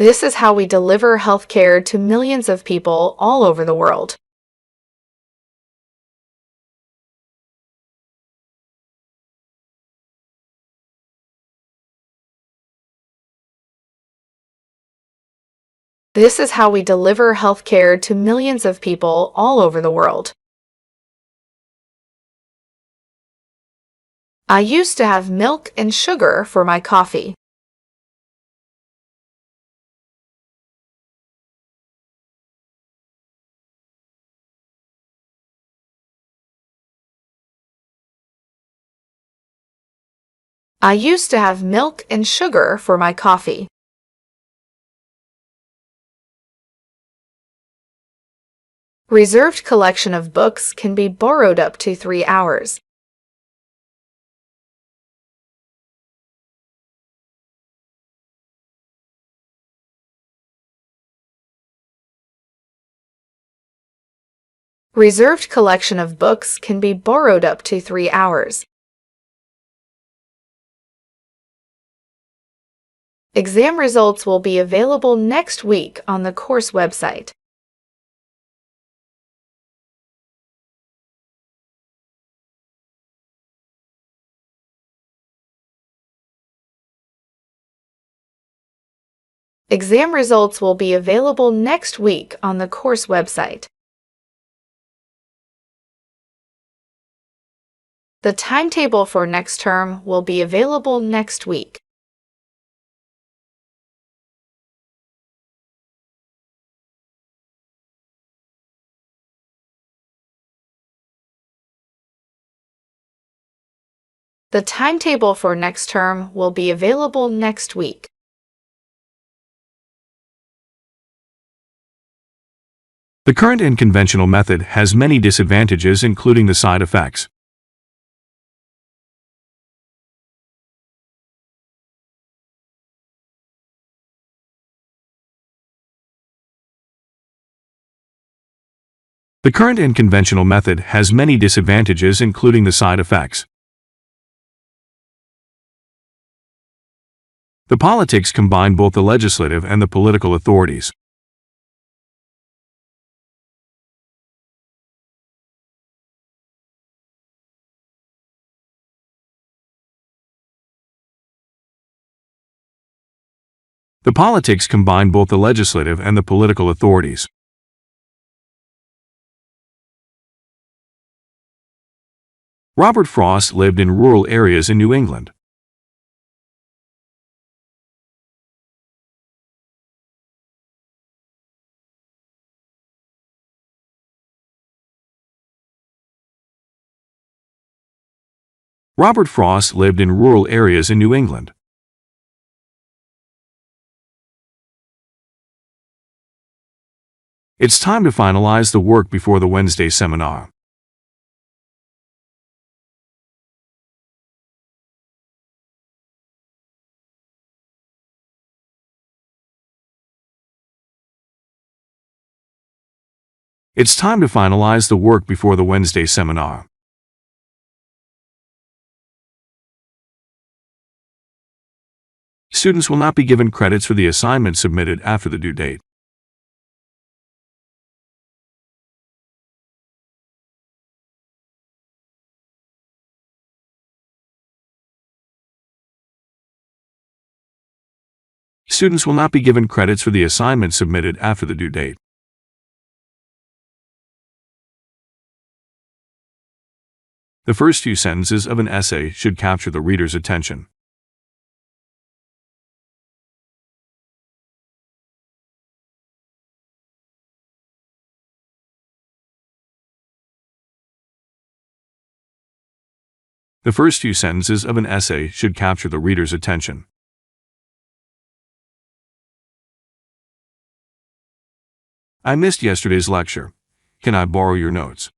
This is how we deliver healthcare to millions of people all over the world. This is how we deliver healthcare to millions of people all over the world. I used to have milk and sugar for my coffee. I used to have milk and sugar for my coffee. Reserved collection of books can be borrowed up to 3 hours. Reserved collection of books can be borrowed up to 3 hours. Exam results will be available next week on the course website. Exam results will be available next week on the course website. The timetable for next term will be available next week. The timetable for next term will be available next week. The current and conventional method has many disadvantages, including the side effects. The current and conventional method has many disadvantages, including the side effects. The politics combine both the legislative and the political authorities. The politics combine both the legislative and the political authorities. Robert Frost lived in rural areas in New England. Robert Frost lived in rural areas in New England. It's time to finalize the work before the Wednesday seminar. It's time to finalize the work before the Wednesday seminar. Students will not be given credits for the assignment submitted after the due date. Students will not be given credits for the assignment submitted after the due date. The first few sentences of an essay should capture the reader's attention. The first few sentences of an essay should capture the reader's attention. I missed yesterday's lecture. Can I borrow your notes?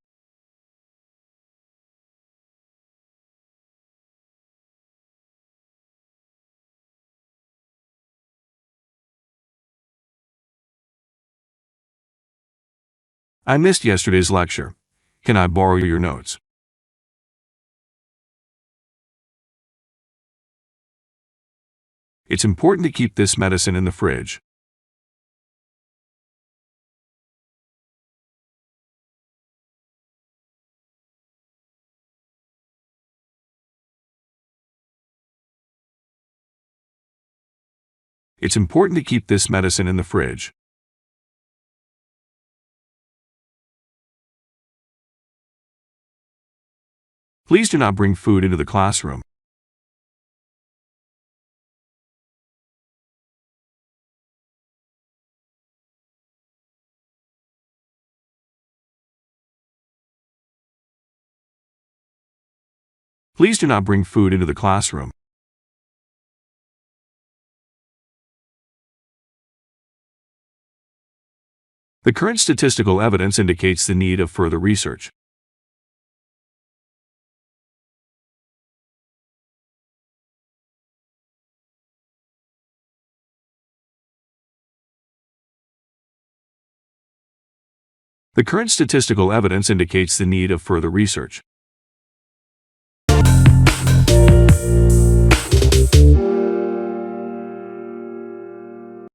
I missed yesterday's lecture. Can I borrow your notes? It's important to keep this medicine in the fridge. It's important to keep this medicine in the fridge. Please do not bring food into the classroom. Please do not bring food into the classroom. The current statistical evidence indicates the need of further research. The current statistical evidence indicates the need of further research.